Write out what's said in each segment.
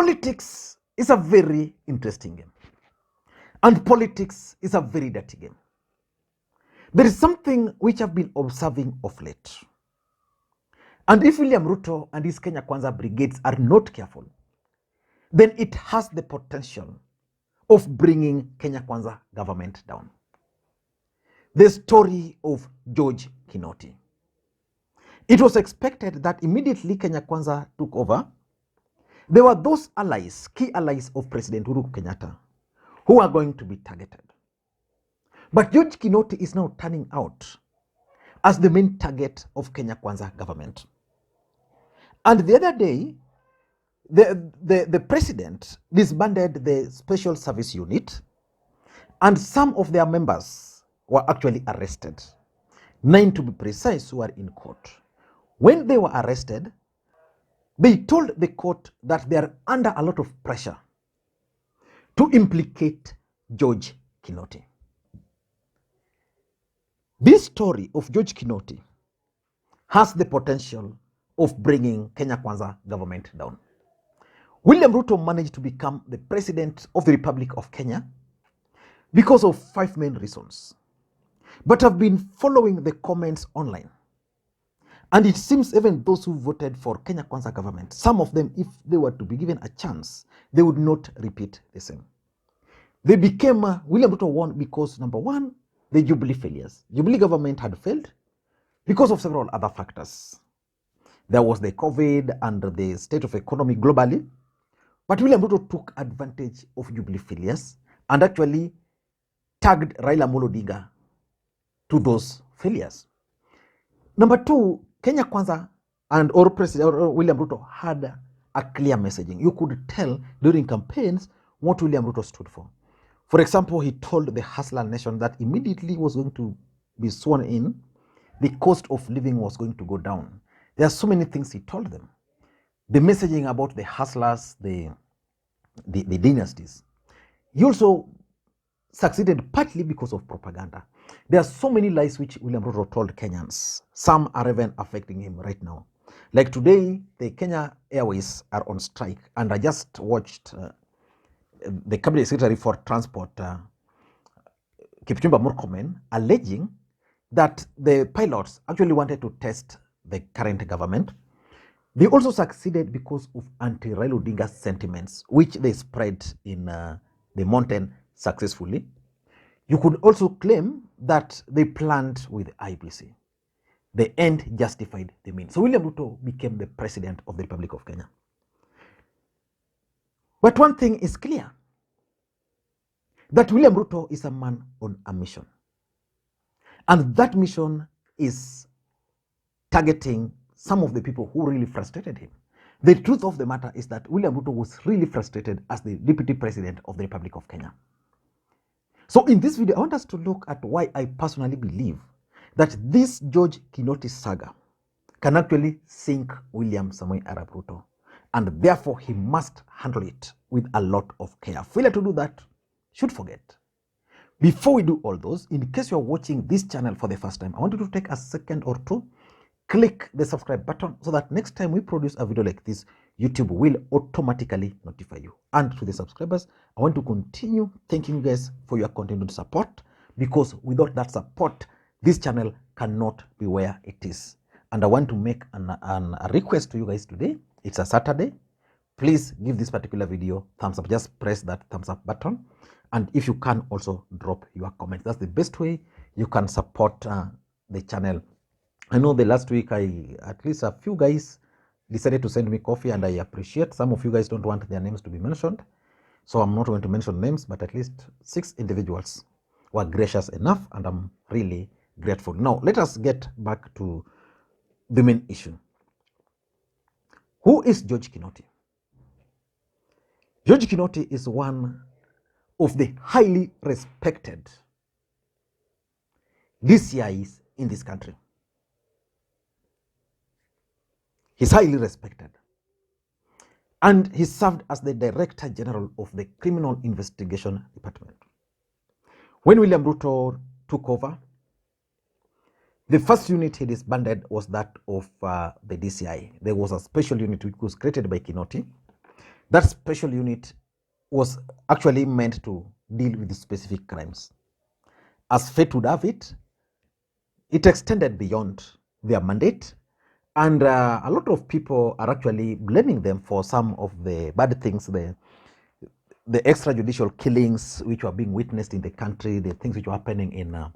Politics is a very interesting game, and politics is a very dirty game. There is something which I've been observing of late. And if William Ruto and his Kenya Kwanza brigades are not careful, then it has the potential of bringing Kenya Kwanza government down. The story of George Kinoti. It was expected that immediately Kenya Kwanza took over, there were those allies, key allies of President Uhuru Kenyatta, who are going to be targeted. But George Kinoti is now turning out as the main target of Kenya Kwanza government. And the other day, the president disbanded the special service unit, and some of their members were actually arrested. 9 to be precise, who are in court. When they were arrested, they told the court that they are under a lot of pressure to implicate George Kinoti. This story of George Kinoti has the potential of bringing Kenya Kwanza government down. William Ruto managed to become the president of the Republic of Kenya because of 5 main reasons. But I've been following the comments online, and it seems even those who voted for Kenya Kwanza government, some of them, if they were to be given a chance, they would not repeat the same. They became, William Ruto won because, number one, the Jubilee failures. Jubilee government had failed because of several other factors. There was the COVID and the state of economy globally. But William Ruto took advantage of Jubilee failures and actually tagged Raila Odinga to those failures. Number two, Kenya Kwanza and President William Ruto had a clear messaging. You could tell during campaigns what William Ruto stood for. For example, he told the hustler nation that immediately was going to be sworn in, the cost of living was going to go down. There are so many things he told them. The messaging about the hustlers, the dynasties. He also succeeded partly because of propaganda. There are so many lies which William Ruto told Kenyans. Some are even affecting him right now. Like today, the Kenya Airways are on strike, and I just watched the Cabinet Secretary for Transport, Kipchumba Murkomen, alleging that the pilots actually wanted to test the current government. They also succeeded because of anti-Raila Odinga sentiments, which they spread in the mountain successfully. You could also claim that they planned with IBC. The end justified the means. So William Ruto became the president of the Republic of Kenya. But one thing is clear, that William Ruto is a man on a mission. And that mission is targeting some of the people who really frustrated him. The truth of the matter is that William Ruto was really frustrated as the deputy president of the Republic of Kenya. So in this video, I want us to look at why I personally believe that this George Kinoti saga can actually sink William Samoei Arap Ruto, and therefore he must handle it with a lot of care. Failure to do that should forget. Before we do all those, in case you're watching this channel for the first time, I want you to take a second or two, click the subscribe button so that next time we produce a video like this, YouTube will automatically notify you. And to the subscribers, I want to continue thanking you guys for your continued support, because without that support, this channel cannot be where it is. And I want to make a request to you guys today. It's a Saturday. Please give this particular video thumbs up. Just press that thumbs up button. And if you can, also drop your comments. That's the best way you can support the channel. I know the last week, at least a few guys decided to send me coffee, and I appreciate. Some of you guys don't want their names to be mentioned, so I'm not going to mention names, but at least 6 individuals were gracious enough, and I'm really grateful. Now, let us get back to the main issue. Who is George Kinoti? George Kinoti is one of the highly respected DCIs in this country. He's highly respected. And he served as the Director General of the Criminal Investigation Department. When William Ruto took over, the first unit he disbanded was that of the DCI. There was a special unit which was created by Kinoti. That special unit was actually meant to deal with specific crimes. As fate would have it, it extended beyond their mandate, and a lot of people are actually blaming them for some of the bad things, the extrajudicial killings which were being witnessed in the country, the things which were happening in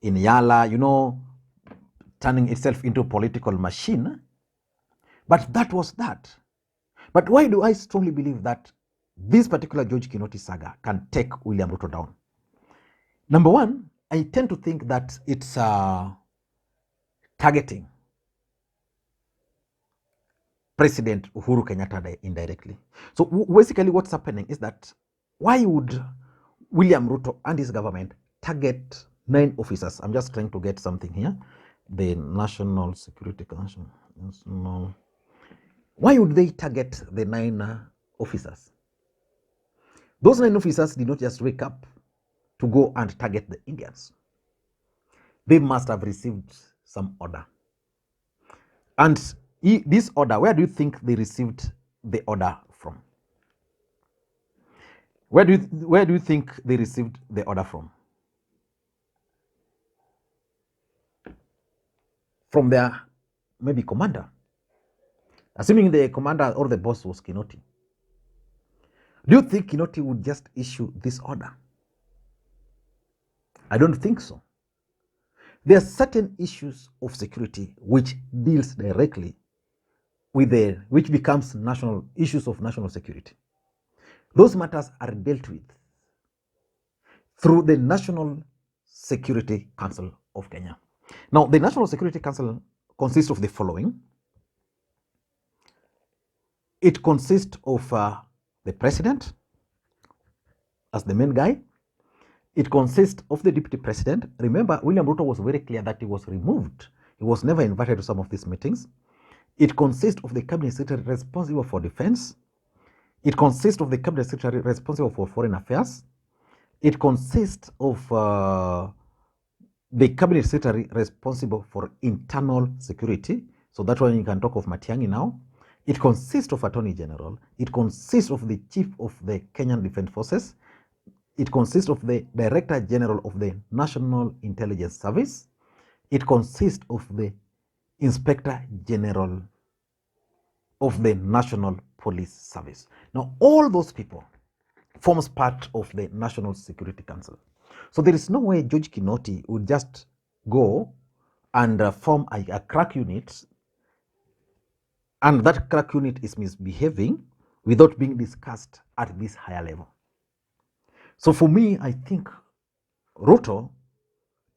Yala, you know, turning itself into a political machine. But that was that. But why do I strongly believe that this particular George Kinoti saga can take William Ruto down? Number one, I tend to think that it's targeting President Uhuru Kenyatta indirectly. So basically what's happening is that why would William Ruto and his government target 9 officers? I'm just trying to get something here. The National Security Council. Why would they target the 9 officers? Those 9 officers did not just wake up to go and target the Indians. They must have received some order. And this order, where do you think they received the order from? Where do you think they received the order from? From their maybe commander. Assuming the commander or the boss was Kinoti. Do you think Kinoti would just issue this order? I don't think so. There are certain issues of security which deals directly with which becomes national issues of national security. Those matters are dealt with through the National Security Council of Kenya. Now, the National Security Council consists of the following. It consists of the president as the main guy. It consists of the deputy president. Remember, William Ruto was very clear that he was removed. He was never invited to some of these meetings. It consists of the cabinet secretary responsible for defense. It consists of the cabinet secretary responsible for foreign affairs. It consists of the cabinet secretary responsible for internal security. So that's why you can talk of Matiang'i now. It consists of Attorney General. It consists of the Chief of the Kenyan Defense Forces. It consists of the Director General of the National Intelligence Service. It consists of the Inspector General of the National Police Service. Now, all those people forms part of the National Security Council. So there is no way George Kinoti would just go and form a crack unit, and that crack unit is misbehaving without being discussed at this higher level. So for me, I think Ruto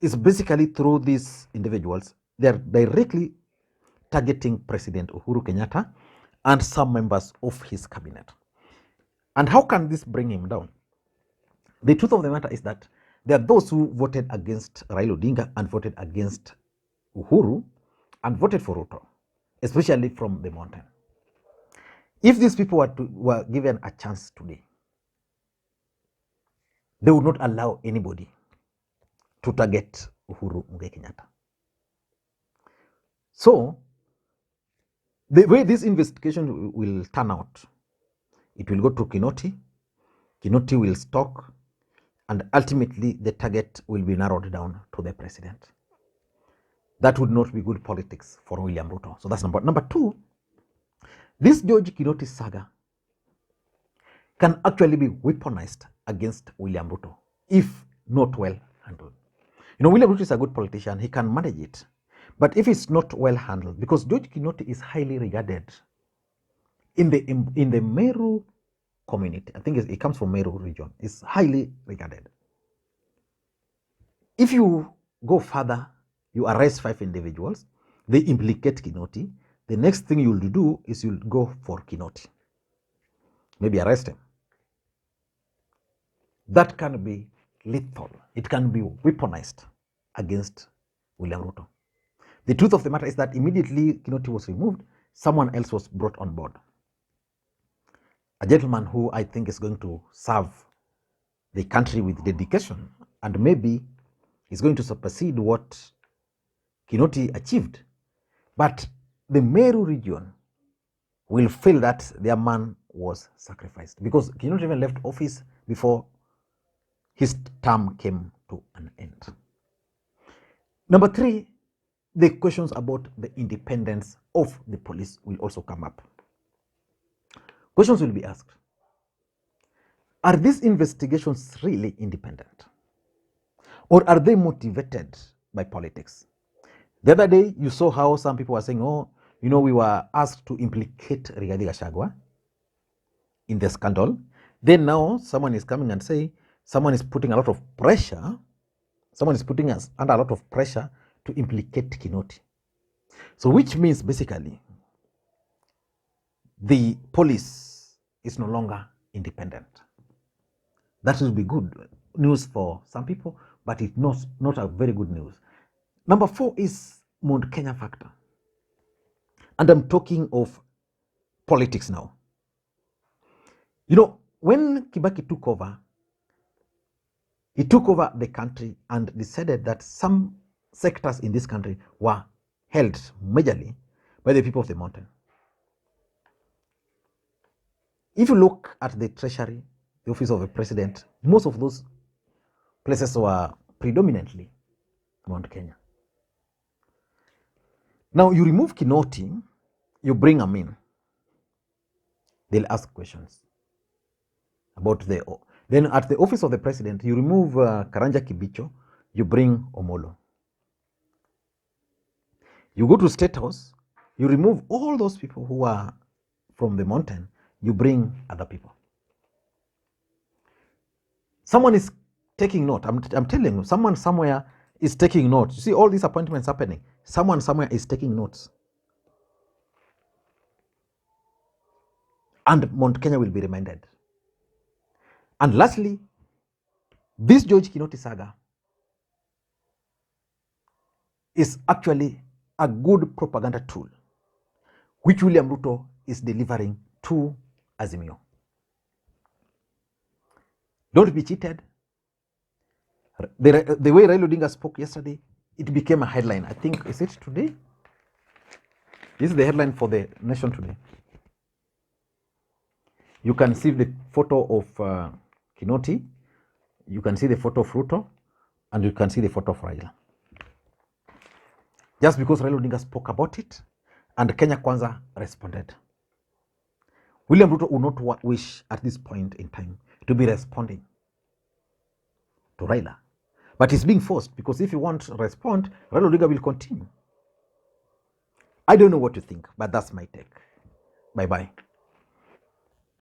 is basically, through these individuals, they're directly targeting President Uhuru Kenyatta and some members of his cabinet. And how can this bring him down? The truth of the matter is that there are those who voted against Raila Odinga and voted against Uhuru and voted for Ruto, especially from the mountain. If these people were given a chance today, they would not allow anybody to target Uhuru Kenyatta. So, the way this investigation will turn out, it will go to Kinoti. Kinoti will stalk, and ultimately the target will be narrowed down to the president. That would not be good politics for William Ruto. So that's number 2. This George Kinoti saga can actually be weaponized against William Ruto if not well handled. You know, William Ruto is a good politician. He can manage it. But if it's not well handled, because George Kinoti is highly regarded in the Meru community, I think it comes from Meru region, it's highly regarded. If you go further, you arrest 5 individuals, they implicate Kinoti, the next thing you'll do is you'll go for Kinoti. Maybe arrest him. That can be lethal. It can be weaponized against William Ruto. The truth of the matter is that immediately Kinoti was removed, someone else was brought on board. A gentleman who I think is going to serve the country with dedication, and maybe is going to supersede what Kinoti achieved. But the Meru region will feel that their man was sacrificed, because Kinoti even left office before his term came to an end. Number three, the questions about the independence of the police will also come up. Questions will be asked. Are these investigations really independent? Or are they motivated by politics? The other day, you saw how some people were saying, oh, you know, we were asked to implicate Rigathi Gachagua in the scandal. Then now someone is coming and saying, someone is putting a lot of pressure, someone is putting us under a lot of pressure to implicate Kinoti. So which means basically the police is no longer independent. That will be good news for some people, but it's not a very good news. Number four is Mount Kenya factor. And I'm talking of politics now. You know, when Kibaki took over, he took over the country and decided that some sectors in this country were held majorly by the people of the mountain. If you look at the treasury, the office of the president, most of those places were predominantly Mount Kenya. Now you remove Kinoti, you bring him in. They'll ask questions about then at the office of the president, you remove Karanja Kibicho, you bring Omolo. You go to State House, you remove all those people who are from the mountain, you bring other people. Someone is taking note. I'm telling you, someone somewhere is taking note. You see all these appointments happening. Someone somewhere is taking notes. And Mount Kenya will be reminded. And lastly, this George Kinoti saga is actually a good propaganda tool, which William Ruto is delivering to Azimio. Don't be cheated. The way Raila Odinga spoke yesterday, it became a headline. I think, is it today? This is the headline for the Nation today. You can see the photo of Kinoti, you can see the photo of Ruto, and you can see the photo of Raila. Just because Raila Odinga spoke about it, and Kenya Kwanza responded. William Ruto would not wish at this point in time to be responding to Raila. But he's being forced, because if he wants to respond, Raila Odinga will continue. I don't know what you think, but that's my take. Bye-bye.